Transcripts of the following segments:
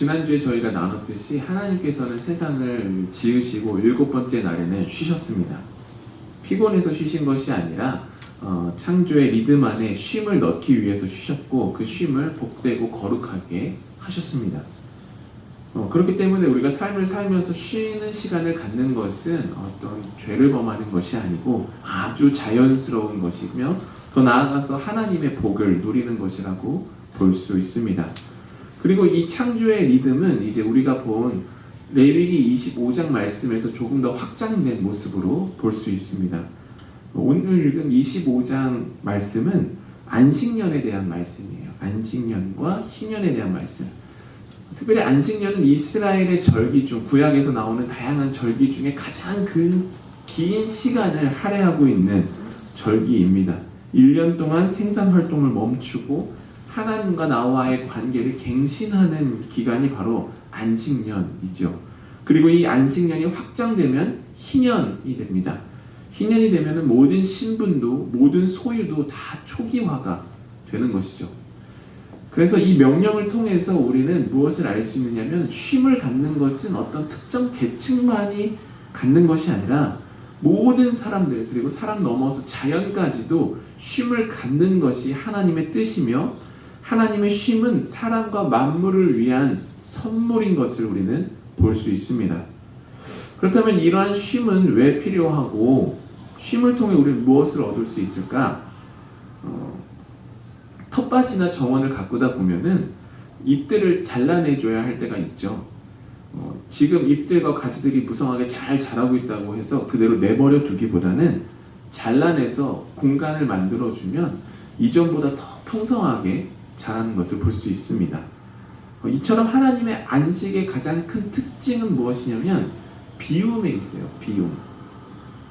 지난주에 저희가 나눴듯이 하나님께서는 세상을 지으시고 7번째 날에는 쉬셨습니다. 피곤해서 쉬신 것이 아니라 창조의 리듬 안에 쉼을 넣기 위해서 쉬셨고 그 쉼을 복되고 거룩하게 하셨습니다. 그렇기 때문에 우리가 삶을 살면서 쉬는 시간을 갖는 것은 어떤 죄를 범하는 것이 아니고 아주 자연스러운 것이며 더 나아가서 하나님의 복을 누리는 것이라고 볼 수 있습니다. 그리고 이 창조의 리듬은 이제 우리가 본 레위기 25장 말씀에서 조금 더 확장된 모습으로 볼 수 있습니다. 오늘 읽은 25장 말씀은 안식년에 대한 말씀이에요. 안식년과 희년에 대한 말씀. 특별히 안식년은 이스라엘의 절기 중 구약에서 나오는 다양한 절기 중에 가장 긴 시간을 할애하고 있는 절기입니다. 1년 동안 생산활동을 멈추고 하나님과 나와의 관계를 갱신하는 기간이 바로 안식년이죠. 그리고 이 안식년이 확장되면 희년이 됩니다. 희년이 되면 모든 신분도 모든 소유도 다 초기화가 되는 것이죠. 그래서 이 명령을 통해서 우리는 무엇을 알 수 있느냐면 쉼을 갖는 것은 어떤 특정 계층만이 갖는 것이 아니라 모든 사람들 그리고 사람 넘어서 자연까지도 쉼을 갖는 것이 하나님의 뜻이며 하나님의 쉼은 사람과 만물을 위한 선물인 것을 우리는 볼 수 있습니다. 그렇다면 이러한 쉼은 왜 필요하고 쉼을 통해 우리는 무엇을 얻을 수 있을까? 텃밭이나 정원을 가꾸다 보면은 잎들을 잘라내줘야 할 때가 있죠. 지금 잎들과 가지들이 무성하게 잘 자라고 있다고 해서 그대로 내버려 두기보다는 잘라내서 공간을 만들어주면 이전보다 더 풍성하게 자라는 것을 볼 수 있습니다. 이처럼 하나님의 안식의 가장 큰 특징은 무엇이냐면 비움에 있어요. 비움.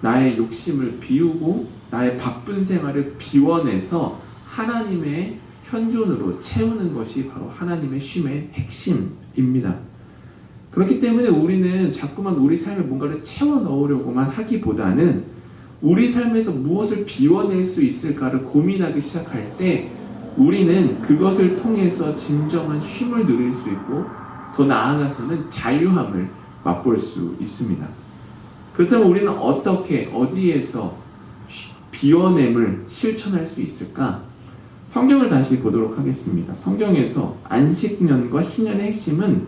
나의 욕심을 비우고 나의 바쁜 생활을 비워내서 하나님의 현존으로 채우는 것이 바로 하나님의 쉼의 핵심입니다. 그렇기 때문에 우리는 자꾸만 우리 삶에 뭔가를 채워 넣으려고만 하기보다는 우리 삶에서 무엇을 비워낼 수 있을까를 고민하기 시작할 때 우리는 그것을 통해서 진정한 쉼을 누릴 수 있고 더 나아가서는 자유함을 맛볼 수 있습니다. 그렇다면 우리는 어떻게 어디에서 비워냄을 실천할 수 있을까? 성경을 다시 보도록 하겠습니다. 성경에서 안식년과 희년의 핵심은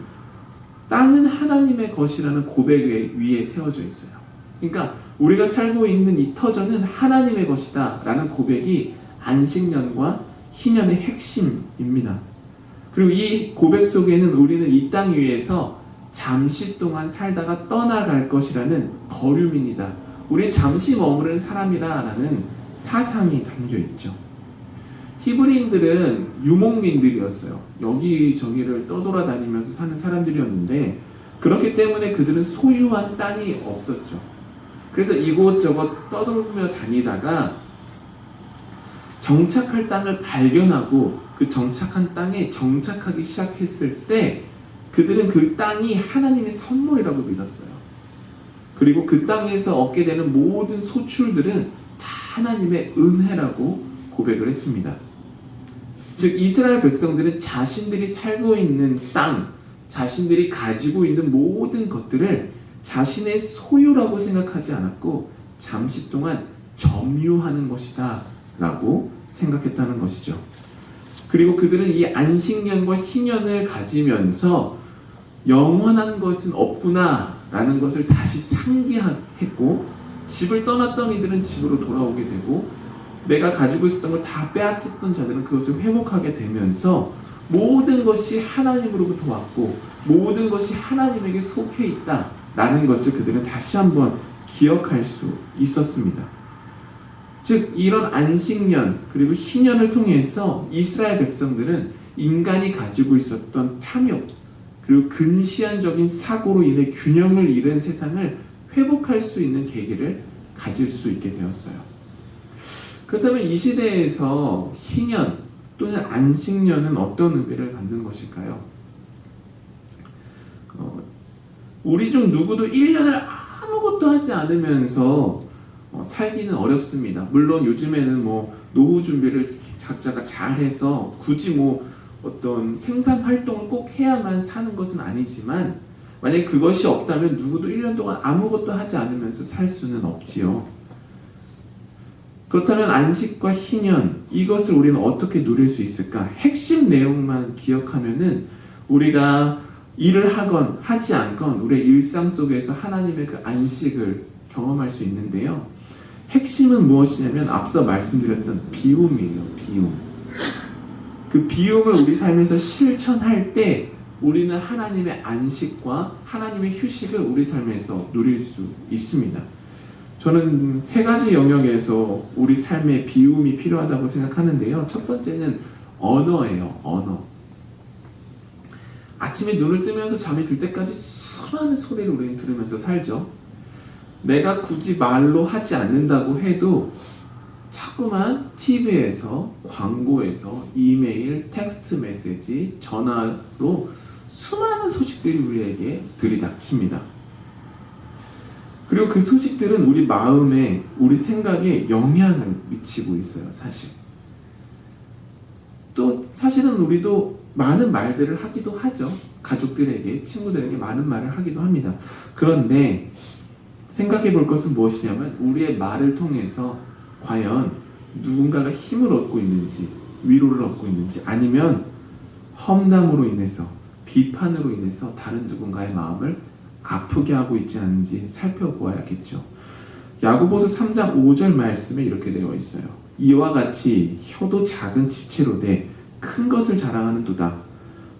땅은 하나님의 것이라는 고백 위에 세워져 있어요. 그러니까 우리가 살고 있는 이 터전은 하나님의 것이다 라는 고백이 안식년과 희년의 핵심입니다. 그리고 이 고백 속에는 우리는 이 땅 위에서 잠시 동안 살다가 떠나갈 것이라는 거류민이다. 우리 잠시 머무른 사람이라는 사상이 담겨 있죠. 히브리인들은 유목민들이었어요. 여기저기를 떠돌아다니면서 사는 사람들이었는데 그렇기 때문에 그들은 소유한 땅이 없었죠. 그래서 이곳저곳 떠돌며 다니다가 정착할 땅을 발견하고 그 정착한 땅에 정착하기 시작했을 때 그들은 그 땅이 하나님의 선물이라고 믿었어요. 그리고 그 땅에서 얻게 되는 모든 소출들은 다 하나님의 은혜라고 고백을 했습니다. 즉 이스라엘 백성들은 자신들이 살고 있는 땅, 자신들이 가지고 있는 모든 것들을 자신의 소유라고 생각하지 않았고 잠시 동안 점유하는 것이다 라고 생각했다는 것이죠. 그리고 그들은 이 안식년과 희년을 가지면서 영원한 것은 없구나 라는 것을 다시 상기했고 집을 떠났던 이들은 집으로 돌아오게 되고 내가 가지고 있었던 걸 다 빼앗겼던 자들은 그것을 회복하게 되면서 모든 것이 하나님으로부터 왔고 모든 것이 하나님에게 속해 있다 라는 것을 그들은 다시 한번 기억할 수 있었습니다. 즉 이런 안식년 그리고 희년을 통해서 이스라엘 백성들은 인간이 가지고 있었던 탐욕 그리고 근시안적인 사고로 인해 균형을 잃은 세상을 회복할 수 있는 계기를 가질 수 있게 되었어요. 그렇다면 이 시대에서 희년 또는 안식년은 어떤 의미를 갖는 것일까요? 우리 중 누구도 1년을 아무것도 하지 않으면서 살기는 어렵습니다. 물론 요즘에는 노후 준비를 각자가 잘해서 굳이 어떤 생산 활동을 꼭 해야만 사는 것은 아니지만 만약에 그것이 없다면 누구도 1년 동안 아무것도 하지 않으면서 살 수는 없지요. 그렇다면 안식과 희년, 이것을 우리는 어떻게 누릴 수 있을까? 핵심 내용만 기억하면은 우리가 일을 하건 하지 않건 우리의 일상 속에서 하나님의 그 안식을 경험할 수 있는데요. 핵심은 무엇이냐면 앞서 말씀드렸던 비움이에요. 비움. 그 비움을 우리 삶에서 실천할 때 우리는 하나님의 안식과 하나님의 휴식을 우리 삶에서 누릴 수 있습니다. 저는 세 가지 영역에서 우리 삶에 비움이 필요하다고 생각하는데요. 첫 번째는 언어예요. 언어. 아침에 눈을 뜨면서 잠이 들 때까지 수많은 소리를 우리는 들으면서 살죠. 내가 굳이 말로 하지 않는다고 해도 자꾸만 TV에서, 광고에서, 이메일, 텍스트 메시지, 전화로 수많은 소식들이 우리에게 들이닥칩니다. 그리고 그 소식들은 우리 마음에, 우리 생각에 영향을 미치고 있어요, 사실. 또 사실은 우리도 많은 말들을 하기도 하죠. 가족들에게, 친구들에게 많은 말을 하기도 합니다. 그런데 생각해 볼 것은 무엇이냐면 우리의 말을 통해서 과연 누군가가 힘을 얻고 있는지, 위로를 얻고 있는지, 아니면 험담으로 인해서, 비판으로 인해서 다른 누군가의 마음을 아프게 하고 있지 않은지 살펴보아야겠죠. 야고보서 3장 5절 말씀에 이렇게 되어 있어요. 이와 같이 혀도 작은 지체로되 큰 것을 자랑하는도다.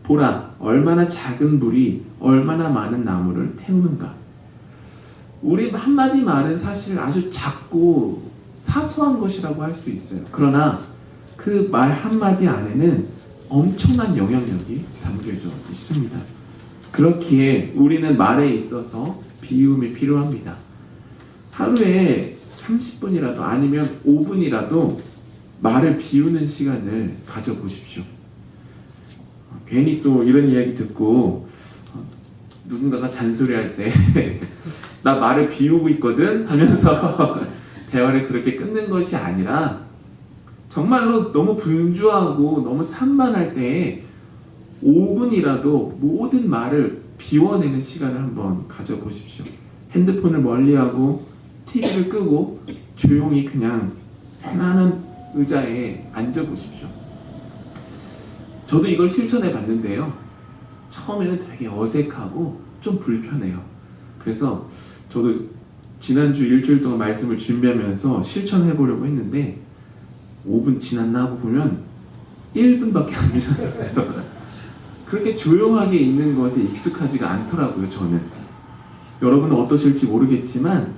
보라, 얼마나 작은 불이 얼마나 많은 나무를 태우는가. 우리 한마디 말은 사실 아주 작고 사소한 것이라고 할 수 있어요. 그러나 그 말 한마디 안에는 엄청난 영향력이 담겨져 있습니다. 그렇기에 우리는 말에 있어서 비움이 필요합니다. 하루에 30분이라도 아니면 5분이라도 말을 비우는 시간을 가져보십시오. 괜히 또 이런 이야기 듣고 누군가가 잔소리할 때 나 말을 비우고 있거든 하면서 대화를 그렇게 끊는 것이 아니라 정말로 너무 분주하고 너무 산만할 때 5분이라도 모든 말을 비워내는 시간을 한번 가져보십시오. 핸드폰을 멀리하고 TV를 끄고 조용히 그냥 편안한 의자에 앉아보십시오. 저도 이걸 실천해 봤는데요. 처음에는 되게 어색하고 좀 불편해요. 그래서 저도 지난주 일주일 동안 말씀을 준비하면서 실천해 보려고 했는데 5분 지났나 하고 보면 1분밖에 안 지났어요. 그렇게 조용하게 있는 것에 익숙하지가 않더라고요, 저는. 여러분은 어떠실지 모르겠지만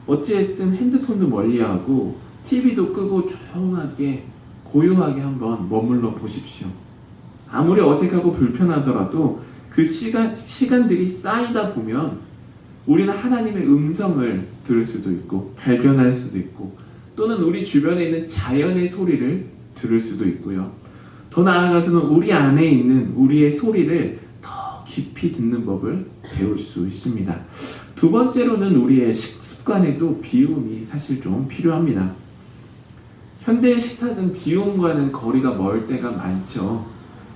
어찌됐든 핸드폰도 멀리하고 TV도 끄고 조용하게 고요하게 한번 머물러 보십시오. 아무리 어색하고 불편하더라도 그 시간들이 쌓이다 보면 우리는 하나님의 음성을 들을 수도 있고 발견할 수도 있고 또는 우리 주변에 있는 자연의 소리를 들을 수도 있고요. 더 나아가서는 우리 안에 있는 우리의 소리를 더 깊이 듣는 법을 배울 수 있습니다. 두 번째로는 우리의 식습관에도 비움이 사실 좀 필요합니다. 현대의 식탁은 비움과는 거리가 멀 때가 많죠.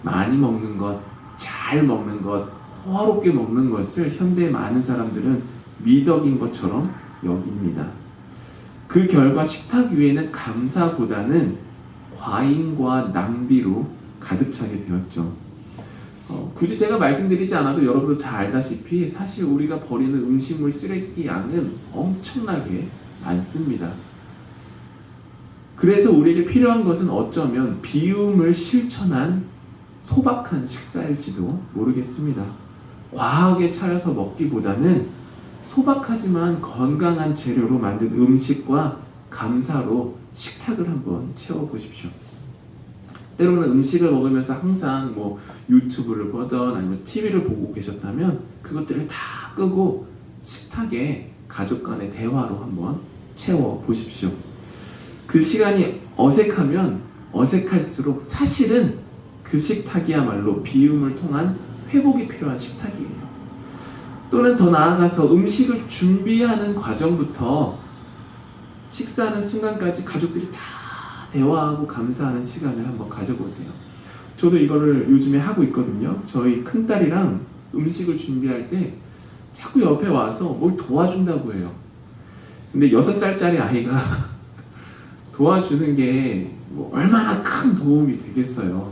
많이 먹는 것, 잘 먹는 것, 호화롭게 먹는 것을 현대의 많은 사람들은 미덕인 것처럼 여깁니다. 그 결과 식탁 위에는 감사보다는 과잉과 낭비로 가득 차게 되었죠. 굳이 제가 말씀드리지 않아도 여러분도 잘 알다시피 사실 우리가 버리는 음식물 쓰레기 양은 엄청나게 많습니다. 그래서 우리에게 필요한 것은 어쩌면 비움을 실천한 소박한 식사일지도 모르겠습니다. 과하게 차려서 먹기보다는 소박하지만 건강한 재료로 만든 음식과 감사로 식탁을 한번 채워보십시오. 때로는 음식을 먹으면서 항상 유튜브를 보던 아니면 TV를 보고 계셨다면 그것들을 다 끄고 식탁에 가족 간의 대화로 한번 채워보십시오. 그 시간이 어색하면 어색할수록 사실은 그 식탁이야말로 비움을 통한 회복이 필요한 식탁이에요. 또는 더 나아가서 음식을 준비하는 과정부터 식사하는 순간까지 가족들이 다 대화하고 감사하는 시간을 한번 가져보세요. 저도 이거를 요즘에 하고 있거든요. 저희 큰딸이랑 음식을 준비할 때 자꾸 옆에 와서 뭘 도와준다고 해요. 근데 6살짜리 아이가 도와주는 게 뭐 얼마나 큰 도움이 되겠어요.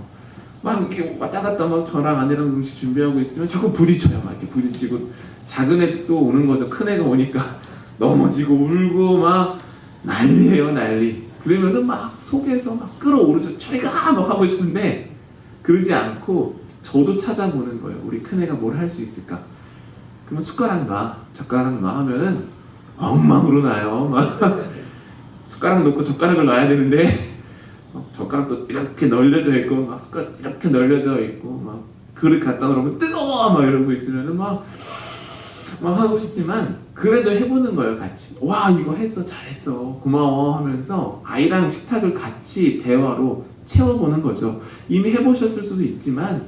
막 이렇게 왔다 갔다 막 저랑 아내랑 음식 준비하고 있으면 자꾸 부딪혀요. 막 이렇게 부딪히고, 작은 애도 또 오는 거죠. 큰 애가 오니까 넘어지고 울고 막 난리예요, 난리. 그러면은 막 속에서 막 끌어오르죠. 저리가 막 하고 싶은데 그러지 않고 저도 찾아보는 거예요. 우리 큰 애가 뭘 할 수 있을까? 그러면 숟가락 놔, 젓가락 놔 하면은 엉망으로 나요. 막 숟가락 놓고 젓가락을 놔야 되는데 젓가락도 이렇게 널려져 있고, 막 숟가락 이렇게 널려져 있고, 막 그릇 갖다 놓으면 뜨거워 막 이러고 있으면은 막 하고 싶지만 그래도 해보는 거예요. 같이. 와, 이거 했어, 잘했어, 고마워 하면서 아이랑 식탁을 같이 대화로 채워보는 거죠. 이미 해보셨을 수도 있지만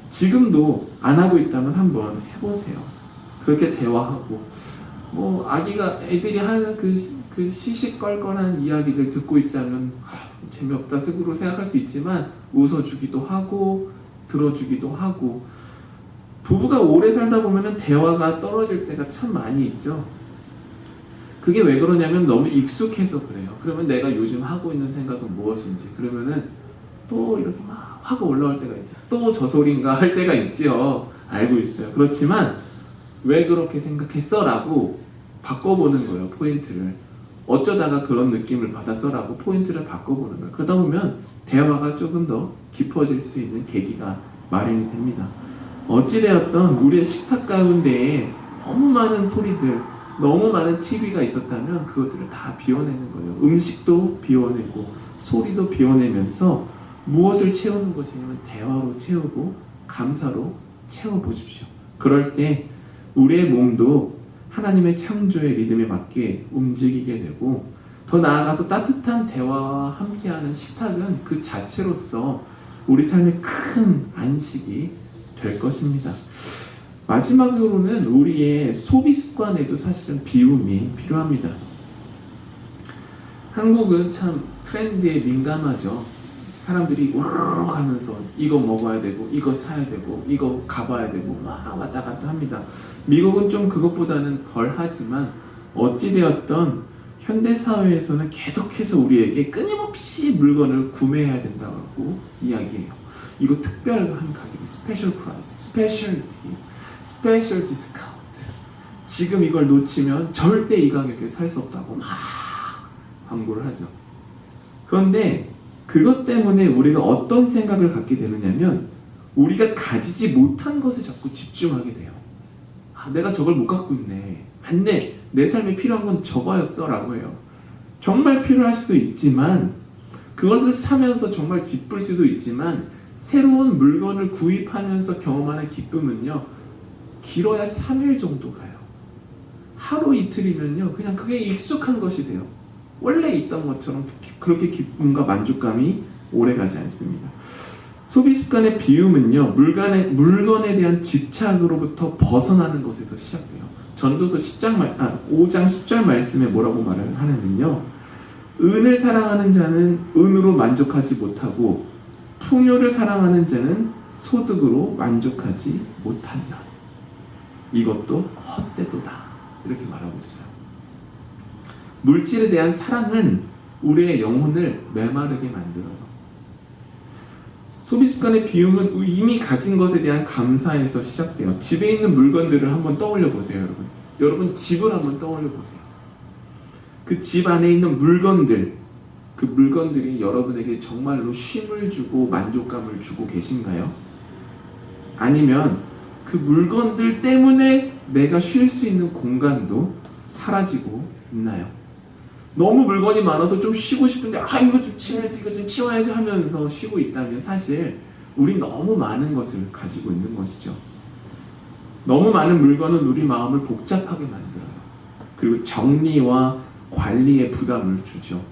지금도 안 하고 있다면 한번 해보세요. 그렇게 대화하고, 뭐 애들이 하는 그 시시껄껄한 이야기를 듣고 있자면 재미없다 스스로 생각할 수 있지만 웃어주기도 하고 들어주기도 하고, 부부가 오래 살다 보면은 대화가 떨어질 때가 참 많이 있죠. 그게 왜 그러냐면 너무 익숙해서 그래요. 그러면 내가 요즘 하고 있는 생각은 무엇인지, 그러면은 또 이렇게 막 화가 올라올 때가 있죠. 또 저 소린가 할 때가 있죠. 알고 있어요. 그렇지만 왜 그렇게 생각했어? 라고 바꿔보는 거예요. 포인트를. 어쩌다가 그런 느낌을 받았어? 라고 포인트를 바꿔보는 거예요. 그러다 보면 대화가 조금 더 깊어질 수 있는 계기가 마련이 됩니다. 어찌되었던 우리의 식탁 가운데에 너무 많은 소리들, 너무 많은 TV가 있었다면 그것들을 다 비워내는 거예요. 음식도 비워내고 소리도 비워내면서 무엇을 채우는 것이냐면 대화로 채우고 감사로 채워보십시오. 그럴 때 우리의 몸도 하나님의 창조의 리듬에 맞게 움직이게 되고, 더 나아가서 따뜻한 대화와 함께하는 식탁은 그 자체로서 우리 삶의 큰 안식이 될 것입니다. 마지막으로는 우리의 소비 습관에도 사실은 비움이 필요합니다. 한국은 참 트렌드에 민감하죠. 사람들이 우르르 하면서 이거 먹어야 되고 이거 사야 되고 이거 가봐야 되고 막 왔다 갔다 합니다. 미국은 좀 그것보다는 덜 하지만 어찌되었던 현대사회에서는 계속해서 우리에게 끊임없이 물건을 구매해야 된다고 이야기해요. 이거 특별한 가격, 스페셜 프라이스, 스페셜티, 스페셜 디스카운트. 지금 이걸 놓치면 절대 이 가격에 살 수 없다고 막 광고를 하죠. 그런데 그것 때문에 우리가 어떤 생각을 갖게 되느냐면 우리가 가지지 못한 것에 자꾸 집중하게 돼요. 내가 저걸 못 갖고 있네. 안돼, 내 삶에 필요한 건 저거였어 라고 해요. 정말 필요할 수도 있지만, 그것을 사면서 정말 기쁠 수도 있지만, 새로운 물건을 구입하면서 경험하는 기쁨은요, 길어야 3일 정도 가요. 하루 이틀이면요 그냥 그게 익숙한 것이 돼요. 원래 있던 것처럼 그렇게 기쁨과 만족감이 오래가지 않습니다. 소비 습관의 비움은요, 물건에 대한 집착으로부터 벗어나는 것에서 시작돼요. 전도서 5장 10절 말씀에 뭐라고 말을 하냐면요, 은을 사랑하는 자는 은으로 만족하지 못하고 풍요를 사랑하는 자는 소득으로 만족하지 못한다. 이것도 헛되도다. 이렇게 말하고 있어요. 물질에 대한 사랑은 우리의 영혼을 메마르게 만들어요. 소비 습관의 비움은 이미 가진 것에 대한 감사에서 시작돼요. 집에 있는 물건들을 한번 떠올려 보세요, 여러분. 여러분 집을 한번 떠올려 보세요. 그 집 안에 있는 물건들, 그 물건들이 여러분에게 정말로 쉼을 주고 만족감을 주고 계신가요? 아니면 그 물건들 때문에 내가 쉴 수 있는 공간도 사라지고 있나요? 너무 물건이 많아서 좀 쉬고 싶은데 이거 좀 치워야지, 이거 좀 치워야지 하면서 쉬고 있다면 사실 우린 너무 많은 것을 가지고 있는 것이죠. 너무 많은 물건은 우리 마음을 복잡하게 만들어요. 그리고 정리와 관리에 부담을 주죠.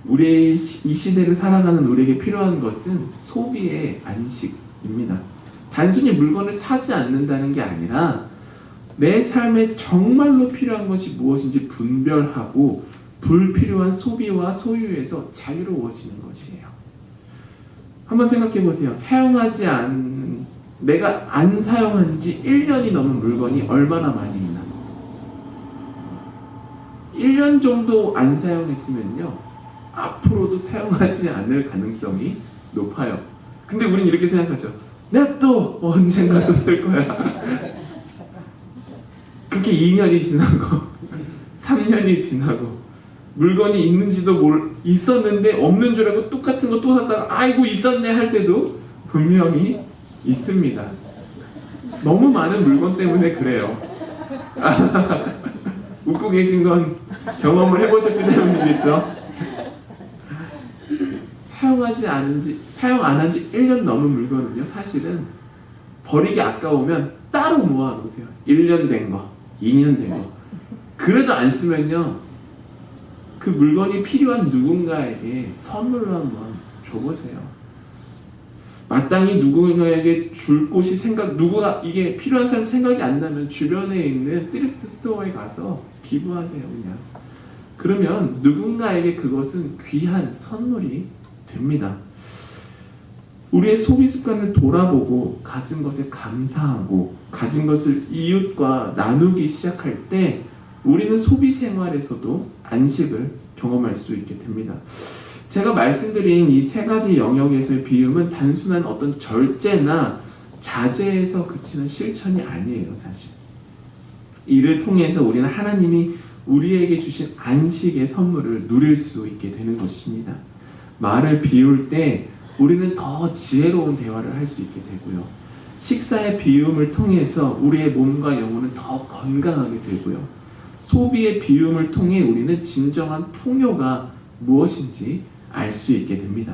우리 이 시대를 살아가는 우리에게 필요한 것은 소비의 안식입니다. 단순히 물건을 사지 않는다는 게 아니라 내 삶에 정말로 필요한 것이 무엇인지 분별하고 불필요한 소비와 소유에서 자유로워지는 것이에요. 한번 생각해 보세요. 내가 안 사용한 지 1년이 넘은 물건이 얼마나 많이 있나? 1년 정도 안 사용했으면요, 앞으로도 사용하지 않을 가능성이 높아요. 근데 우린 이렇게 생각하죠. 내가 또 언젠가 또 쓸 거야. 그렇게 2년이 지나고 3년이 지나고 물건이 있는지도 있었는데 없는 줄 알고 똑같은 거 또 샀다가 아이고 있었네 할 때도 분명히 있습니다. 너무 많은 물건 때문에 그래요. 웃고 계신 건 경험을 해보셨기 때문이겠죠. 사용 안 한 지 1년 넘은 물건은요, 사실은 버리기 아까우면 따로 모아놓으세요. 1년 된 거, 2년 된 거. 그래도 안 쓰면요, 그 물건이 필요한 누군가에게 선물로 한번 줘보세요. 마땅히 누군가에게 줄 곳이 누구가 이게 필요한 사람 생각이 안 나면 주변에 있는 트리프트 스토어에 가서 기부하세요, 그냥. 그러면 누군가에게 그것은 귀한 선물이 됩니다. 우리의 소비 습관을 돌아보고 가진 것에 감사하고 가진 것을 이웃과 나누기 시작할 때 우리는 소비 생활에서도 안식을 경험할 수 있게 됩니다. 제가 말씀드린 이 세 가지 영역에서의 비움은 단순한 어떤 절제나 자제에서 그치는 실천이 아니에요, 사실. 이를 통해서 우리는 하나님이 우리에게 주신 안식의 선물을 누릴 수 있게 되는 것입니다. 말을 비울 때 우리는 더 지혜로운 대화를 할 수 있게 되고요. 식사의 비움을 통해서 우리의 몸과 영혼은 더 건강하게 되고요. 소비의 비움을 통해 우리는 진정한 풍요가 무엇인지 알 수 있게 됩니다.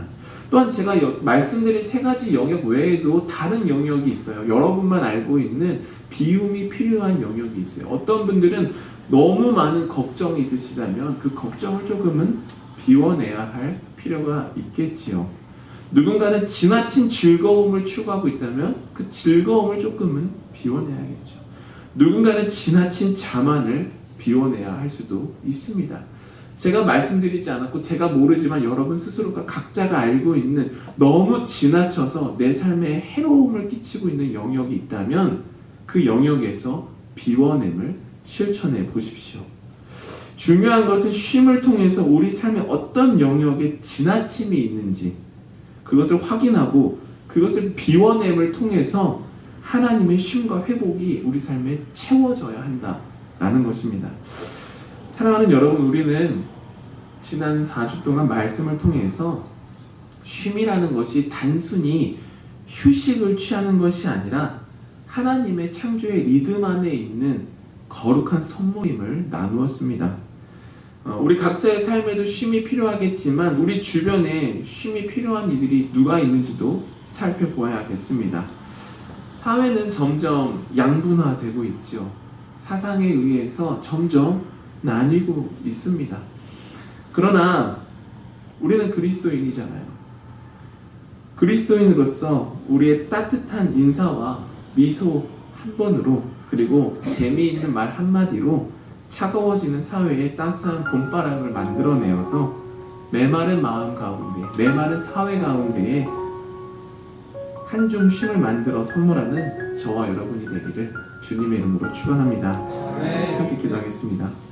또한 제가 말씀드린 세 가지 영역 외에도 다른 영역이 있어요. 여러분만 알고 있는 비움이 필요한 영역이 있어요. 어떤 분들은 너무 많은 걱정이 있으시다면 그 걱정을 조금은 비워내야 할 필요가 있겠지요. 누군가는 지나친 즐거움을 추구하고 있다면 그 즐거움을 조금은 비워내야겠죠. 누군가는 지나친 자만을 비워내야 할 수도 있습니다. 제가 말씀드리지 않았고 제가 모르지만 여러분 스스로가 각자가 알고 있는 너무 지나쳐서 내 삶에 해로움을 끼치고 있는 영역이 있다면 그 영역에서 비워냄을 실천해 보십시오. 중요한 것은 쉼을 통해서 우리 삶의 어떤 영역에 지나침이 있는지 그것을 확인하고 그것을 비워냄을 통해서 하나님의 쉼과 회복이 우리 삶에 채워져야 한다라는 것입니다. 사랑하는 여러분, 우리는 지난 4주 동안 말씀을 통해서 쉼이라는 것이 단순히 휴식을 취하는 것이 아니라 하나님의 창조의 리듬 안에 있는 거룩한 선물임을 나누었습니다. 우리 각자의 삶에도 쉼이 필요하겠지만 우리 주변에 쉼이 필요한 이들이 누가 있는지도 살펴보아야겠습니다. 사회는 점점 양분화되고 있죠. 사상에 의해서 점점 나뉘고 있습니다. 그러나 우리는 그리스도인이잖아요. 그리스도인으로서 우리의 따뜻한 인사와 미소 한 번으로 그리고 재미있는 말 한마디로 차가워지는 사회에 따스한 봄바람을 만들어내어서 메마른 마음 가운데, 메마른 사회 가운데에 한 줌 쉼을 만들어 선물하는 저와 여러분이 되기를 주님의 이름으로 축원합니다. 함께 기도하겠습니다.